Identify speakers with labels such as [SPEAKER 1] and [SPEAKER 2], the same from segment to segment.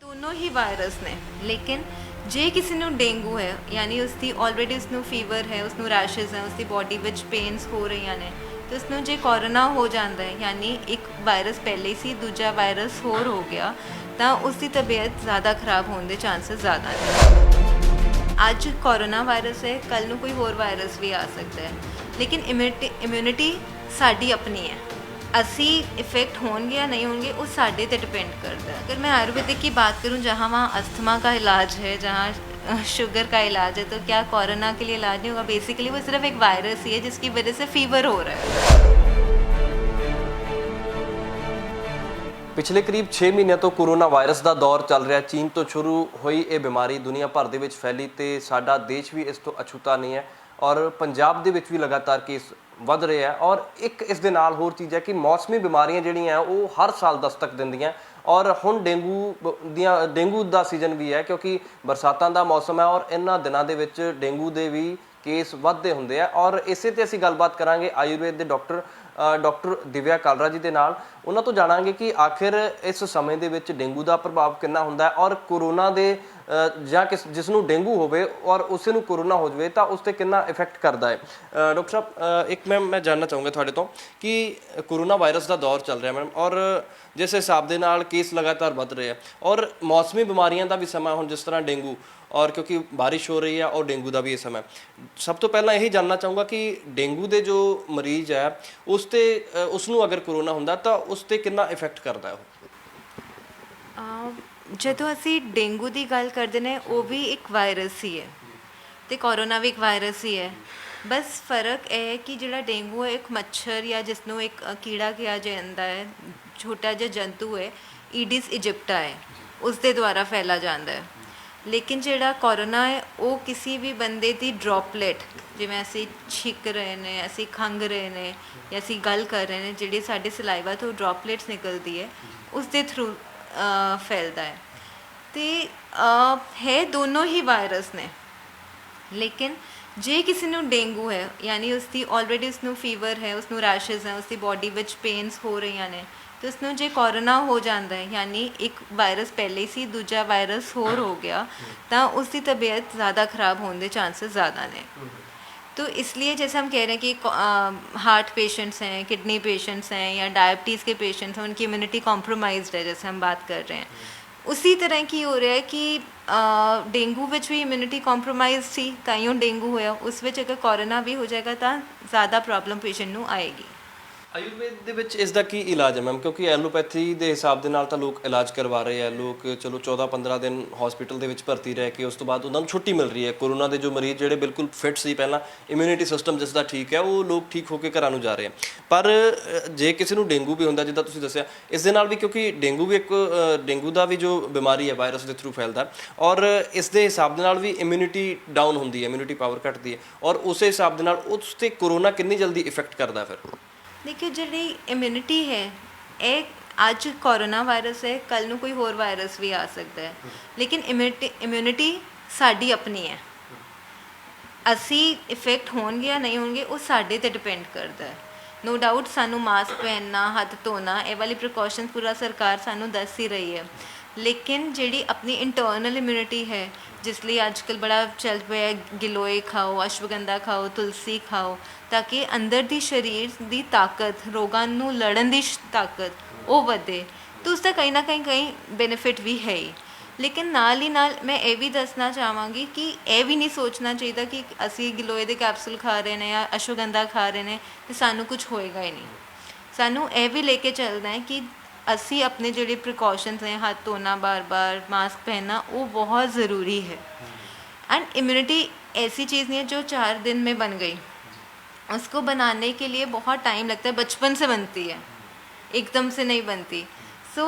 [SPEAKER 1] ਦੋਨੋਂ ਹੀ ਵਾਇਰਸ ਨੇ ਲੇਕਿਨ ਜੇ ਕਿਸੇ ਨੂੰ ਡੇਂਗੂ ਹੈ ਯਾਨੀ ਉਸਦੀ ਆਲਰੇਡੀ ਉਸਨੂੰ ਫੀਵਰ ਹੈ ਉਸਨੂੰ ਰੈਸ਼ਸ ਹੈ ਉਸਦੀ ਬਾਡੀ ਵਿੱਚ ਪੇਨਸ ਹੋ ਰਹੀਆਂ ਨੇ ਤੇ ਉਸਨੂੰ ਜੇ ਕੋਰੋਨਾ ਹੋ ਜਾਂਦਾ ਹੈ ਯਾਨੀ ਇੱਕ ਵਾਇਰਸ ਪਹਿਲੇ ਹੀ ਸੀ ਦੂਜਾ ਵਾਇਰਸ ਹੋਰ ਹੋ ਗਿਆ ਤਾਂ ਉਸਦੀ ਤਬੀਅਤ ਜ਼ਿਆਦਾ ਖਰਾਬ ਹੋਣ ਦੇ ਚਾਂਸਸ ਜ਼ਿਆਦਾ ਨੇ ਅੱਜ ਕੋਰੋਨਾ ਵਾਇਰਸ ਹੈ ਕੱਲ ਨੂੰ ਕੋਈ ਹੋਰ ਵਾਇਰਸ ਵੀ ਆ ਸਕਦਾ ਹੈ ਲੇਕਿਨ ਇਮਿਊਨਿਟੀ ਸਾਡੀ ਆਪਣੀ ਹੈ ਅਸੀਂ इफेक्ट होंगे या नहीं होंगे वो साढ़े पे डिपेंड करता है। अगर मैं आयुर्वेदिक की बात करूँ जहाँ वहाँ अस्थमा का इलाज है जहाँ शुगर का इलाज है तो क्या कोरोना के लिए इलाज नहीं होगा। बेसिकली वो सिर्फ एक वायरस ही है जिसकी वजह से फीवर हो रहा है।
[SPEAKER 2] ਪਿਛਲੇ ਕਰੀਬ 6 ਮਹੀਨਿਆਂ ਤੋਂ ਕੋਰੋਨਾ ਵਾਇਰਸ ਦਾ ਦੌਰ ਚੱਲ ਰਿਹਾ। ਚੀਨ ਤੋਂ ਸ਼ੁਰੂ ਹੋਈ ਇਹ ਬਿਮਾਰੀ ਦੁਨੀਆ ਭਰ ਦੇ ਵਿੱਚ ਫੈਲੀ ਤੇ ਸਾਡਾ ਦੇਸ਼ ਵੀ ਇਸ ਤੋਂ ਅਛੂਤਾ ਨਹੀਂ ਹੈ ਔਰ ਪੰਜਾਬ ਦੇ ਵਿੱਚ ਵੀ ਲਗਾਤਾਰ ਕੇਸ ਵੱਧ ਰਹੇ ਹੈ ਔਰ ਇੱਕ ਇਸ ਦੇ ਨਾਲ ਹੋਰ ਚੀਜ਼ ਹੈ ਕਿ ਮੌਸਮੀ ਬਿਮਾਰੀਆਂ ਜਿਹੜੀਆਂ ਉਹ ਹਰ ਸਾਲ ਦਸਤਕ ਦਿੰਦੀਆਂ ਔਰ ਹੁਣ ਡੇਂਗੂ ਦਾ ਸੀਜ਼ਨ ਵੀ ਹੈ ਕਿਉਂਕਿ ਬਰਸਾਤਾਂ ਦਾ ਮੌਸਮ ਹੈ ਔਰ ਇਹਨਾਂ ਦਿਨਾਂ ਦੇ ਵਿੱਚ ਡੇਂਗੂ ਦੇ ਵੀ ਕੇਸ ਵੱਧਦੇ ਹੁੰਦੇ ਆ ਔਰ ਇਸੇ ਤੇ ਅਸੀਂ ਗੱਲਬਾਤ ਕਰਾਂਗੇ ਆਯੁਰਵੇਦ ਦੇ ਡਾਕਟਰ ਦਿਵਿਆ ਕਾਲਰਾ ਜੀ ਦੇ ਨਾਲ। ਉਹਨਾਂ ਤੋਂ ਜਾਣਾਂਗੇ ਕਿ ਆਖਿਰ ਇਸ ਸਮੇਂ ਦੇ ਵਿੱਚ ਡੇਂਗੂ ਦਾ ਪ੍ਰਭਾਵ ਕਿੰਨਾ ਹੁੰਦਾ ਹੈ ਔਰ ਕੋਰੋਨਾ ਦੇ ਜਾਂ ਜਿਸ ਨੂੰ ਡੇਂਗੂ ਹੋਵੇ ਔਰ ਉਸੇ ਨੂੰ ਕੋਰੋਨਾ ਹੋ ਜਾਵੇ ਤਾਂ ਉਸ 'ਤੇ ਕਿੰਨਾ ਇਫੈਕਟ ਕਰਦਾ ਹੈ। ਡਾਕਟਰ ਸਾਹਿਬ ਇੱਕ ਮੈਂ ਜਾਣਨਾ ਚਾਹੂੰਗਾ ਤੁਹਾਡੇ ਤੋਂ ਕਿ ਕੋਰੋਨਾ ਵਾਇਰਸ ਦਾ ਦੌਰ ਚੱਲ ਰਿਹਾ ਮੈਡਮ ਔਰ ਜਿਸ ਹਿਸਾਬ ਦੇ ਨਾਲ ਕੇਸ ਲਗਾਤਾਰ ਵੱਧ ਰਹੇ ਆ ਔਰ ਮੌਸਮੀ ਬਿਮਾਰੀਆਂ ਦਾ ਵੀ ਸਮਾਂ ਹੁਣ ਜਿਸ ਤਰ੍ਹਾਂ ਡੇਂਗੂ ਔਰ ਕਿਉਂਕਿ ਬਾਰਿਸ਼ ਹੋ ਰਹੀ ਹੈ ਔਰ ਡੇਂਗੂ ਦਾ ਵੀ ਇਹ ਸਮਾਂ ਸਭ ਤੋਂ ਪਹਿਲਾਂ ਇਹੀ ਜਾਣਨਾ ਚਾਹੂੰਗਾ ਕਿ ਡੇਂਗੂ ਦੇ ਜੋ ਮਰੀਜ਼ ਹੈ ਉਸ ਨੂੰ ਅਗਰ ਕੋਰੋਨਾ ਹੁੰਦਾ ਤਾਂ ਉਸ 'ਤੇ ਕਿੰਨਾ ਇਫੈਕਟ ਕਰਦਾ ਉਹ।
[SPEAKER 1] ਜਦੋਂ ਅਸੀਂ ਡੇਂਗੂ ਦੀ ਗੱਲ ਕਰਦੇ ਨੇ ਉਹ ਵੀ ਇੱਕ ਵਾਇਰਸ ਹੀ ਹੈ ਤੇ ਕੋਰੋਨਾ ਵੀ ਇੱਕ ਵਾਇਰਸ ਹੀ ਹੈ। ਬਸ ਫਰਕ ਇਹ ਹੈ ਕਿ ਜਿਹੜਾ ਡੇਂਗੂ ਹੈ ਇੱਕ ਮੱਛਰ ਜਾਂ ਜਿਸ ਨੂੰ ਇੱਕ ਕੀੜਾ ਕਿਹਾ ਜਾਂਦਾ ਹੈ ਛੋਟਾ ਜਿਹਾ ਜੰਤੂ ਹੈ ਈਡਿਸ ਇਜਿਪਟਾ ਹੈ ਉਸ ਦੇ ਦੁਆਰਾ ਫੈਲਾ ਜਾਂਦਾ ਹੈ। ਲੇਕਿਨ ਜਿਹੜਾ ਕੋਰੋਨਾ ਹੈ ਉਹ ਕਿਸੇ ਵੀ ਬੰਦੇ ਦੀ ਡ੍ਰੌਪਲੇਟ ਜਿਵੇਂ ਅਸੀਂ ਛਿੱਕ ਰਹੇ ਨੇ ਅਸੀਂ ਖੰਘ ਰਹੇ ਨੇ ਜਾਂ ਅਸੀਂ ਗੱਲ ਕਰ ਰਹੇ ਨੇ ਜਿਹੜੀ ਸਾਡੇ ਸਲਾਈਵਾ ਤੋਂ ਡ੍ਰੌਪਲੇਟਸ ਨਿਕਲਦੀ ਹੈ ਉਸ ਦੇ ਥਰੂ ਫੈਲਦਾ ਹੈ ਤੇ ਹੈ ਦੋਨੋਂ ਹੀ ਵਾਇਰਸ ਨੇ ਲੇਕਿਨ ਜੇ ਕਿਸੇ ਨੂੰ ਡੇਂਗੂ ਹੈ ਯਾਨੀ ਉਸਦੀ ਆਲਰੇਡੀ ਉਸਨੂੰ ਫੀਵਰ ਹੈ ਉਸਨੂੰ ਰੈਸ਼ਸ ਹੈ ਉਸਦੀ ਬਾਡੀ ਵਿੱਚ ਪੇਨਸ ਹੋ ਰਹੀਆਂ ਨੇ ਤੇ ਉਸਨੂੰ ਜੇ ਕੋਰੋਨਾ ਹੋ ਜਾਂਦਾ ਹੈ ਯਾਨੀ ਇੱਕ ਵਾਇਰਸ ਪਹਿਲੇ ਹੀ ਸੀ ਦੂਜਾ ਵਾਇਰਸ ਹੋਰ ਹੋ ਗਿਆ ਤਾਂ ਉਸਦੀ ਤਬੀਅਤ ज़्यादा ख़राब होने के चांसेस ज़्यादा ने। तो इसलिए जैसे हम कह रहे हैं कि हार्ट पेशेंट्स हैं किडनी पेशेंट्स हैं या डायबिटीज़ के पेशेंट्स हैं उनकी इम्यूनिटी कॉम्प्रोमाइज्ड है जैसे हम बात कर रहे हैं उसी तरह की हो रहा है कि डेंगू विच भी इम्यूनिटी कॉम्प्रोमाइज थी ताइयों डेंगू होया उस विच अगर कोरोना भी हो जाएगा तो ज़्यादा प्रॉब्लम पेशेंट नूं आएगी।
[SPEAKER 2] ਆਯੁਰਵੇਦ ਦੇ ਵਿੱਚ ਇਸ ਦਾ ਕੀ ਇਲਾਜ ਹੈ ਮੈਮ ਕਿਉਂਕਿ ਐਲੋਪੈਥੀ ਦੇ ਹਿਸਾਬ ਦੇ ਨਾਲ ਤਾਂ ਲੋਕ ਇਲਾਜ ਕਰਵਾ ਰਹੇ ਆ ਲੋਕ ਚਲੋ 14-15 ਦਿਨ ਹਸਪੀਟਲ ਦੇ ਵਿੱਚ ਭਰਤੀ ਰਹਿ ਕੇ ਉਸ ਤੋਂ ਬਾਅਦ ਉਹਨਾਂ ਨੂੰ ਛੁੱਟੀ ਮਿਲ ਰਹੀ ਹੈ। ਕੋਰੋਨਾ ਦੇ ਜੋ ਮਰੀਜ਼ ਜਿਹੜੇ ਬਿਲਕੁਲ ਫਿਟ ਸੀ ਪਹਿਲਾਂ ਇਮਿਊਨਿਟੀ ਸਿਸਟਮ ਜਿਸ ਦਾ ਠੀਕ ਹੈ ਉਹ ਲੋਕ ਠੀਕ ਹੋ ਕੇ ਘਰਾਂ ਨੂੰ ਜਾ ਰਹੇ ਆ ਪਰ ਜੇ ਕਿਸੇ ਨੂੰ ਡੇਂਗੂ ਵੀ ਹੁੰਦਾ ਜਿੱਦਾਂ ਤੁਸੀਂ ਦੱਸਿਆ ਇਸ ਦੇ ਨਾਲ ਵੀ ਕਿਉਂਕਿ ਡੇਂਗੂ ਵੀ ਇੱਕ ਡੇਂਗੂ ਦਾ ਵੀ ਜੋ ਬਿਮਾਰੀ ਹੈ ਵਾਇਰਸ ਦੇ ਥਰੂ ਫੈਲਦਾ ਔਰ ਇਸ ਦੇ ਹਿਸਾਬ ਦੇ ਨਾਲ ਵੀ ਇਮਿਊਨਿਟੀ ਡਾਊਨ ਹੁੰਦੀ ਹੈ ਇਮਿਊਨਿਟੀ ਪਾਵਰ ਘਟਦੀ ਹੈ ਔਰ ਉਸੇ ਹਿਸਾਬ ਦੇ ਨਾਲ ਉਸ 'ਤੇ ਕੋਰੋਨਾ ਕਿੰਨੀ ਜਲਦੀ ਇਫੈਕਟ ਕਰਦਾ ਫਿਰ।
[SPEAKER 1] देखिए जी इम्यूनिटी है एक अज कोरोना वायरस है कल नूं कोई होर वायरस भी आ सकता है लेकिन इम्यूनिटी साड़ी अपनी है असी इफेक्ट होंगे या नहीं होंगे वो साढ़े ते डिपेंड करता है। नो डाउट सानू मास्क पहनना हथ धोना ये वाली प्रिकॉशन पूरा सरकार सानू दस ही रही है लेकिन जिहड़ी अपनी इंटरनल इम्यूनिटी है जिसलिए आजकल बड़ा चल पे गिलोय खाओ अश्वगंधा खाओ तुलसी खाओ ताकि अंदर दी शरीर दी ताकत रोगां नूं लड़न दी ताकत वो वधे तो उसका कहीं ना कहीं बेनिफिट भी है ही। लेकिन नाल ही नाल मैं ये भी दसना चाहांगी कि यह भी नहीं सोचना चाहिए कि असी गिलोय दे कैप्सूल खा रहे हैं या अश्वगंधा खा रहे हैं तो सानू कुछ होएगा ही नहीं। सानू यह भी लेके चलना है कि असी अपने जोड़े प्रिकॉशनस हैं हाथ धोना बार बार मास्क पहनना वो बहुत ज़रूरी है। एंड इम्यूनिटी ऐसी चीज़ नहीं है जो 4 दिन में बन गई उसको बनाने के लिए बहुत टाइम लगता है बचपन से बनती है एकदम से नहीं बनती। सो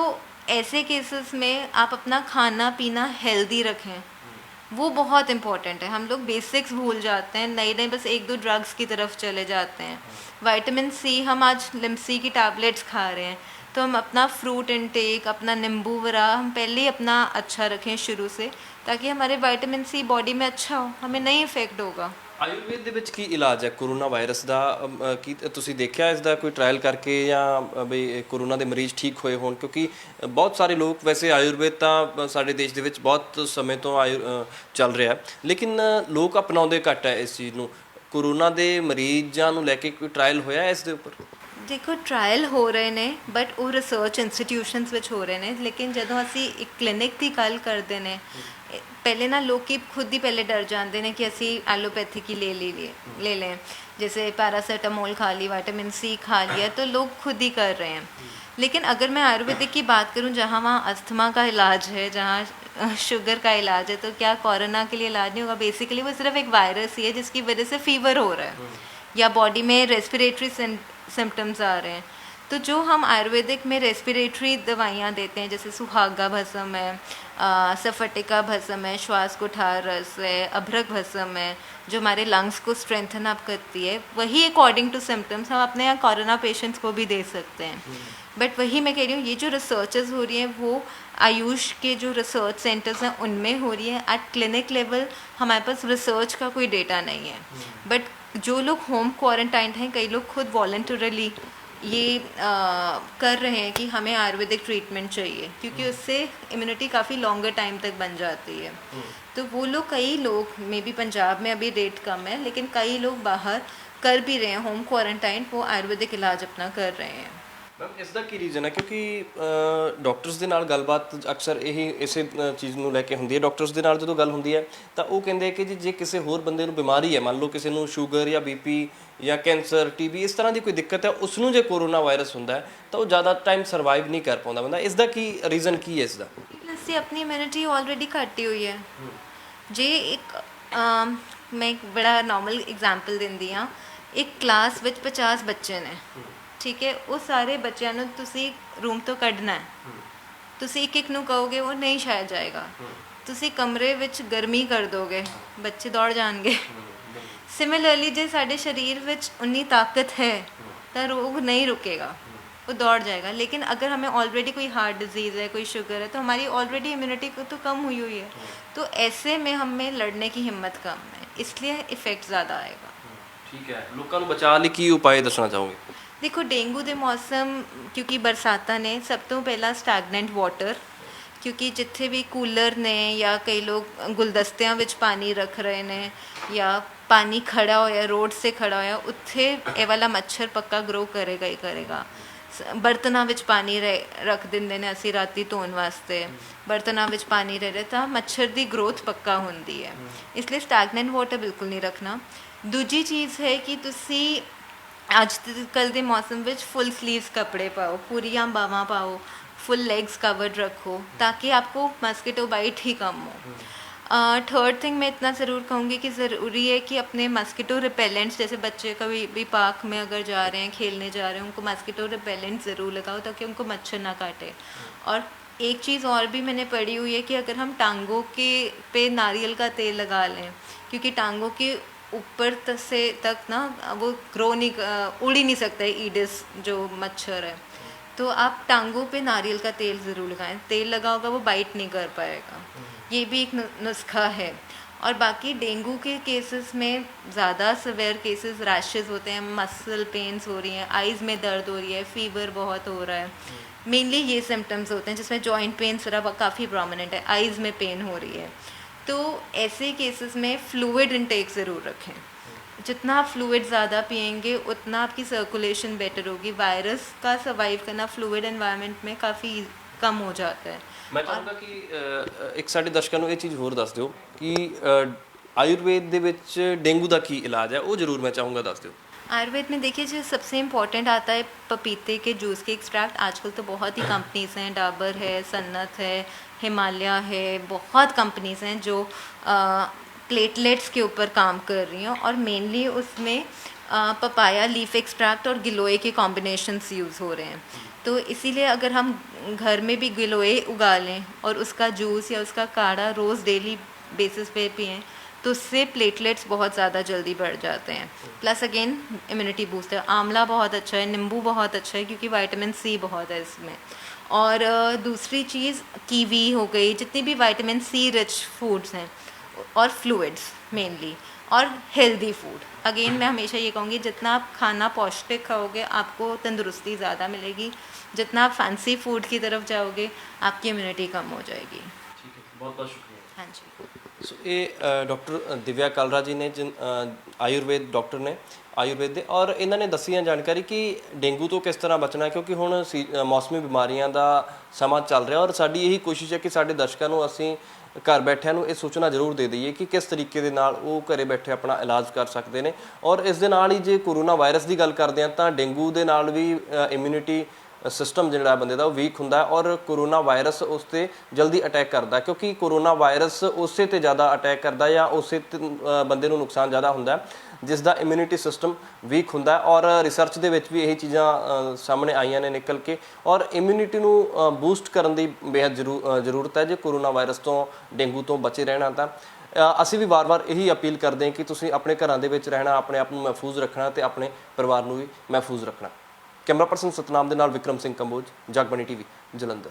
[SPEAKER 1] ऐसे केसेस में आप अपना खाना पीना हेल्दी रखें वो बहुत इम्पॉर्टेंट है। हम लोग बेसिक्स भूल जाते हैं नए नए बस 1-2 ड्रग्स की तरफ चले जाते हैं। विटामिन सी हम आज लिम्सी की टैबलेट्स खा रहे हैं तो हम अपना फ्रूट इनटेक, अपना नींबू वगैरह हम पहले ही अपना अच्छा रखें शुरू से, ताकि हमारे विटामिन सी बॉडी में अच्छा हो, हमें नहीं इफेक्ट होगा।
[SPEAKER 2] ਆਯੁਰਵੇਦ ਦੇ ਵਿੱਚ ਕੀ ਇਲਾਜ ਹੈ ਕੋਰੋਨਾ ਵਾਇਰਸ ਦਾ? ਕੀ ਤੁਸੀਂ ਦੇਖਿਆ ਇਸ ਦਾ ਕੋਈ ਟਰਾਇਲ ਕਰਕੇ ਜਾਂ ਵੀ ਕੋਰੋਨਾ ਦੇ ਮਰੀਜ਼ ਠੀਕ ਹੋਏ ਹੋਣ? ਕਿਉਂਕਿ ਬਹੁਤ ਸਾਰੇ ਲੋਕ, ਵੈਸੇ ਆਯੁਰਵੇਦ ਤਾਂ ਸਾਡੇ ਦੇਸ਼ ਦੇ ਵਿੱਚ ਬਹੁਤ ਸਮੇਂ ਤੋਂ ਚੱਲ ਰਿਹਾ, ਲੇਕਿਨ ਲੋਕ ਅਪਣਾਉਂਦੇ ਘੱਟ ਹੈ ਇਸ ਚੀਜ਼ ਨੂੰ। ਕੋਰੋਨਾ ਦੇ ਮਰੀਜ਼ਾਂ ਨੂੰ ਲੈ ਕੇ ਕੋਈ ਟਰਾਇਲ ਹੋਇਆ ਇਸ ਦੇ ਉੱਪਰ?
[SPEAKER 1] देखो ट्रायल हो रहे ने, बट वो रिसर्च इंस्टीट्यूशनस विच हो रहे ने, लेकिन जदों असी एक क्लिनिक की गल करते ने, पहले ना लोग खुद ही पहले डर जाते हैं कि असी एलोपैथिक ही ले लें, जैसे पैरासीटामोल खा ली, विटामिन सी खा लिया, तो लोग खुद ही कर रहे हैं। लेकिन अगर मैं आयुर्वेदिक की बात करूं, जहाँ वहाँ अस्थमा का इलाज है, जहाँ शुगर का इलाज है, तो क्या कोरोना के लिए इलाज नहीं होगा? बेसिकली वो सिर्फ एक वायरस ही है जिसकी वजह से फीवर हो रहा है या बॉडी में रेस्पिरेटरी सिम्टम्स आ रहे हैं। तो जो हम आयुर्वेदिक में रेस्पिरेटरी दवाइयाँ देते हैं, जैसे सुहागा भस्म है, सफटिका भस्म है, श्वास कुठार रस है, अभ्रक भस्म है, जो हमारे लंग्स को स्ट्रेंथन अप करती है, वही अकॉर्डिंग टू सिम्टम्स हम अपने यहाँ कोरोना पेशेंट्स को भी दे सकते हैं। बट वही मैं कह रही हूँ, ये जो रिसर्चेस हो रही हैं वो आयुष के जो रिसर्च सेंटर्स हैं उनमें हो रही है। एट क्लिनिक लेवल हमारे पास रिसर्च का कोई डेटा नहीं है, बट जो लोग होम क्वारंटाइन हैं, कई लोग खुद वॉलंटरली ये कर रहे हैं कि हमें आयुर्वेदिक ट्रीटमेंट चाहिए, क्योंकि उससे इम्यूनिटी काफ़ी लॉन्गर टाइम तक बन जाती है। तो वो लोग, कई लोग, मे बी पंजाब में अभी रेट कम है, लेकिन कई लोग बाहर कर भी रहे हैं होम क्वारंटाइन, वो आयुर्वेदिक इलाज अपना कर रहे हैं।
[SPEAKER 2] ਮੈਮ ਇਸ ਦਾ ਕੀ ਰੀਜ਼ਨ ਹੈ? ਕਿਉਂਕਿ ਡਾਕਟਰਸ ਦੇ ਨਾਲ ਗੱਲਬਾਤ ਅਕਸਰ ਇਹੀ ਇਸੇ ਚੀਜ਼ ਨੂੰ ਲੈ ਕੇ ਹੁੰਦੀ ਹੈ। ਡਾਕਟਰਸ ਦੇ ਨਾਲ ਜਦੋਂ ਗੱਲ ਹੁੰਦੀ ਹੈ ਤਾਂ ਉਹ ਕਹਿੰਦੇ ਕਿ ਜੀ ਜੇ ਕਿਸੇ ਹੋਰ ਬੰਦੇ ਨੂੰ ਬਿਮਾਰੀ ਹੈ, ਮੰਨ ਲਓ ਕਿਸੇ ਨੂੰ ਸ਼ੂਗਰ ਜਾਂ ਬੀਪੀ ਜਾਂ ਕੈਂਸਰ, ਟੀਬੀ, ਇਸ ਤਰ੍ਹਾਂ ਦੀ ਕੋਈ ਦਿੱਕਤ ਹੈ, ਉਸ ਨੂੰ ਜੇ ਕੋਰੋਨਾ ਵਾਇਰਸ ਹੁੰਦਾ ਹੈ ਤਾਂ ਉਹ ਜ਼ਿਆਦਾ ਟਾਈਮ ਸਰਵਾਈਵ ਨਹੀਂ ਕਰ ਪਾਉਂਦਾ ਬੰਦਾ। ਇਸ ਦਾ ਕੀ ਰੀਜ਼ਨ ਕੀ ਹੈ ਇਸ ਦਾ?
[SPEAKER 1] ਅਸੀਂ ਆਪਣੀ ਇਮਿਊਨਿਟੀ ਆਲਰੇਡੀ ਘੱਟੀ ਹੋਈ ਹੈ। ਜੇ ਇੱਕ ਮੈਂ ਇੱਕ ਬੜਾ ਨੋਰਮਲ ਐਗਜ਼ਾਮਪਲ ਦਿੰਦੀ ਹਾਂ, ਇੱਕ ਕਲਾਸ ਵਿੱਚ 50 ਬੱਚੇ ਨੇ, ठीक है, वो सारे बच्चों ਨੂੰ ਤੁਸੀਂ रूम तो ਕੱਢਣਾ ਹੈ, ਤੁਸੀਂ ਇੱਕ ਨੂੰ ਕਹੋਗੇ ਉਹ ਨਹੀਂ ਸ਼ਾਇਦ ਜਾਏਗਾ। ਤੁਸੀਂ ਕਮਰੇ ਵਿੱਚ ਗਰਮੀ ਕਰ ਦੋਗੇ, ਬੱਚੇ ਦੌੜ ਜਾਣਗੇ। ਸਿਮਿਲਰਲੀ ਜੇ ਸਾਡੇ ਸਰੀਰ ਵਿੱਚ ਉਨੀ ਤਾਕਤ है ਤਾਂ रोग नहीं रुकेगा, वो दौड़ जाएगा। लेकिन अगर हमें ऑलरेडी कोई हार्ट डिजीज़ है, कोई शुगर है, तो हमारी ऑलरेडी इम्यूनिटी तो कम हुई हुई है, तो ऐसे में हमें लड़ने की हिम्मत कम है, इसलिए इफ़ेक्ट ज़्यादा आएगा।
[SPEAKER 2] ठीक है, लोगों को बचाने ਲਈ ਕੀ ਉਪਾਅ ਦੱਸਣਾ ਚਾਹੋਗੇ?
[SPEAKER 1] देखो डेंगू के मौसम, क्योंकि बरसातां ने, सब तो पहला स्टैगनेंट वाटर, क्योंकि जिथे भी कूलर ने या कई लोग गुलदस्तियां विच पानी रख रहे ने या पानी खड़ा होया, रोड से खड़ा होया, उत्थे ये वाला मच्छर पक्का ग्रो करेगा ही करेगा। बर्तनां विच पानी रख दिंदे ने असी राती धोण वास्ते, बर्तनां विच पानी रह रहा, मच्छर की ग्रोथ पक्का होंदी है, इसलिए स्टैगनेंट वाटर बिल्कुल नहीं रखना। दूजी चीज़ है कि तुसी ਅੱਜ-ਕੱਲ੍ਹ ਦੇ ਮੌਸਮ ਵਿੱਚ फुल स्लीव्स कपड़े पाओ, पूरियाँ बावां पाओ, फुल लेग्स कवर्ड रखो, ताकि आपको मस्किटो बाइट ही कम हो। थर्ड थिंग मैं इतना ज़रूर कहूँगी कि ज़रूरी है कि अपने मस्किटो रिपेलेंट्स, जैसे बच्चे कभी भी पार्क में अगर जा रहे हैं, खेलने जा रहे हैं, उनको मस्किटो रिपेलेंट ज़रूर लगाओ ताकि उनको मच्छर ना काटे। और एक चीज़ और भी मैंने पढ़ी हुई है कि अगर हम टांगों के पे नारियल का तेल लगा लें, क्योंकि टांगों के ऊपर से तक ना वो ग्रो नहीं, उड़ ही नहीं सकता है ईडिस जो मच्छर है, तो आप टांगों पे नारियल का तेल ज़रूर लगाएं। तेल लगा होगा वो बाइट नहीं कर पाएगा, ये भी एक नुस्खा है। और बाकी डेंगू के केसेस में ज़्यादा सिवियर केसेस रैशेस होते हैं, मसल पेन्स हो रही हैं, आइज़ में दर्द हो रही है, फीवर बहुत हो रहा है, मेनली ये सिम्टम्स होते हैं, जिसमें जॉइंट पेन सिर्फ काफ़ी प्रोमिनेंट है, आइज़ में पेन हो रही है। तो ऐसे केसेस में फ्लूइड इनटेक ज़रूर रखें। जितना आप फ्लूइड ज़्यादा पिएंगे उतना आपकी सर्कुलेशन बेटर होगी। वायरस का सर्वाइव करना फ्लूइड एनवायरनमेंट में काफ़ी कम हो जाता है।
[SPEAKER 2] मैं चाहूँगा कि एक साढ़े दर्शकों को ये चीज़ होर दस दो कि आयुर्वेद ਦੇ ਵਿੱਚ ਡੇਂਗੂ ਦਾ ਕੀ ਇਲਾਜ ਹੈ, ਉਹ ਜ਼ਰੂਰ मैं चाहूँगा दस दो।
[SPEAKER 1] आयुर्वेद में देखिए जो सबसे इम्पॉर्टेंट आता है पपीते के जूस के एक्सट्रैक्ट। आजकल तो बहुत ही कंपनीज़ हैं, डाबर है, सन्नत है, हिमालय है, बहुत कंपनीज़ हैं जो प्लेटलेट्स के ऊपर काम कर रही हैं, और मेनली उसमें पपाया लीफ एक्सट्रैक्ट और गिलोय के कॉम्बिनेशंस यूज़ हो रहे हैं। तो इसीलिए अगर हम घर में भी गिलोय उगा लें और उसका जूस या उसका काढ़ा रोज़ डेली बेसिस पे पिएँ, तो उससे प्लेटलेट्स बहुत ज़्यादा जल्दी बढ़ जाते हैं। प्लस अगेन इम्यूनिटी बूस्ट है। आंवला बहुत अच्छा है, नींबू बहुत अच्छा है क्योंकि विटामिन सी बहुत है इसमें। और दूसरी चीज़ कीवी हो गई, जितनी भी विटामिन सी रिच फूड्स हैं, और फ्लूइड्स मेनली, और हेल्दी फूड। अगेन मैं हमेशा ये कहूँगी, जितना आप खाना पौष्टिक खाओगे आपको तंदुरुस्ती ज़्यादा मिलेगी, जितना आप फैंसी फूड की तरफ जाओगे आपकी इम्यूनिटी कम हो जाएगी।
[SPEAKER 2] ठीक है, बहुत बहुत शुक्रिया।
[SPEAKER 1] हाँ जी।
[SPEAKER 2] ਸੋ ਇਹ ਡਾਕਟਰ ਦਿਵਿਆ ਕਾਲਰਾ ਜੀ ਨੇ ਆਯੁਰਵੇਦ ਡਾਕਟਰ ਨੇ ਆਯੁਰਵੇਦ ਦੇ, ਔਰ ਇਹਨਾਂ ਨੇ ਦੱਸੀਆਂ ਜਾਣਕਾਰੀ ਕਿ ਡੇਂਗੂ ਤੋਂ ਕਿਸ ਤਰ੍ਹਾਂ ਬਚਣਾ, ਕਿਉਂਕਿ ਹੁਣ ਮੌਸਮੀ ਬਿਮਾਰੀਆਂ ਦਾ ਸਮਾਂ ਚੱਲ ਰਿਹਾ। ਔਰ ਸਾਡੀ ਇਹੀ ਕੋਸ਼ਿਸ਼ ਹੈ ਕਿ ਸਾਡੇ ਦਰਸ਼ਕਾਂ ਨੂੰ ਅਸੀਂ ਘਰ ਬੈਠਿਆਂ ਨੂੰ ਇਹ ਸੂਚਨਾ ਜ਼ਰੂਰ ਦੇ ਦਈਏ ਕਿ ਕਿਸ ਤਰੀਕੇ ਦੇ ਨਾਲ ਉਹ ਘਰੇ ਬੈਠੇ ਆਪਣਾ ਇਲਾਜ ਕਰ ਸਕਦੇ ਨੇ। ਔਰ ਇਸ ਦੇ ਨਾਲ ਹੀ ਜੇ ਕੋਰੋਨਾ ਵਾਇਰਸ ਦੀ ਗੱਲ ਕਰਦੇ ਹਾਂ ਤਾਂ ਡੇਂਗੂ ਦੇ ਨਾਲ ਵੀ ਇਮਿਊਨਿਟੀ ਸਿਸਟਮ ਜਿਹੜਾ ਬੰਦੇ ਦਾ ਉਹ ਵੀਕ ਹੁੰਦਾ, ਔਰ ਕੋਰੋਨਾ ਵਾਇਰਸ ਉਸ 'ਤੇ ਜਲਦੀ ਅਟੈਕ ਕਰਦਾ, ਕਿਉਂਕਿ ਕੋਰੋਨਾ ਵਾਇਰਸ ਉਸੇ 'ਤੇ ਜ਼ਿਆਦਾ ਅਟੈਕ ਕਰਦਾ ਜਾਂ ਉਸੇ ਬੰਦੇ ਨੂੰ ਨੁਕਸਾਨ ਜ਼ਿਆਦਾ ਹੁੰਦਾ ਜਿਸ ਦਾ ਇਮਿਊਨਿਟੀ ਸਿਸਟਮ ਵੀਕ ਹੁੰਦਾ। ਔਰ ਰਿਸਰਚ ਦੇ ਵਿੱਚ ਵੀ ਇਹ ਚੀਜ਼ਾਂ ਸਾਹਮਣੇ ਆਈਆਂ ਨੇ ਨਿਕਲ ਕੇ। ਔਰ ਇਮਿਊਨਿਟੀ ਨੂੰ ਬੂਸਟ ਕਰਨ ਦੀ ਬੇਹੱਦ ਜ਼ਰੂਰਤ ਹੈ ਜੇ ਕੋਰੋਨਾ ਵਾਇਰਸ ਤੋਂ, ਡੇਂਗੂ ਤੋਂ ਬਚੇ ਰਹਿਣਾ। ਤਾਂ ਅਸੀਂ ਵੀ ਵਾਰ-ਵਾਰ ਇਹੀ ਅਪੀਲ ਕਰਦੇ ਹਾਂ ਕਿ ਤੁਸੀਂ ਆਪਣੇ ਘਰਾਂ ਦੇ ਵਿੱਚ ਰਹਿਣਾ, ਆਪਣੇ ਆਪ ਨੂੰ ਮਹਿਫੂਜ਼ ਰੱਖਣਾ ਅਤੇ ਆਪਣੇ ਪਰਿਵਾਰ ਨੂੰ ਵੀ ਮਹਿਫੂਜ਼ ਰੱਖਣਾ। ਕੈਮਰਾ ਪਰਸਨ ਸਤਨਾਮ ਦੇ ਨਾਲ ਵਿਕਰਮ ਸਿੰਘ ਕੰਬੋਜ, ਜਗਬਾਣੀ ਟੀਵੀ, ਜਲੰਧਰ।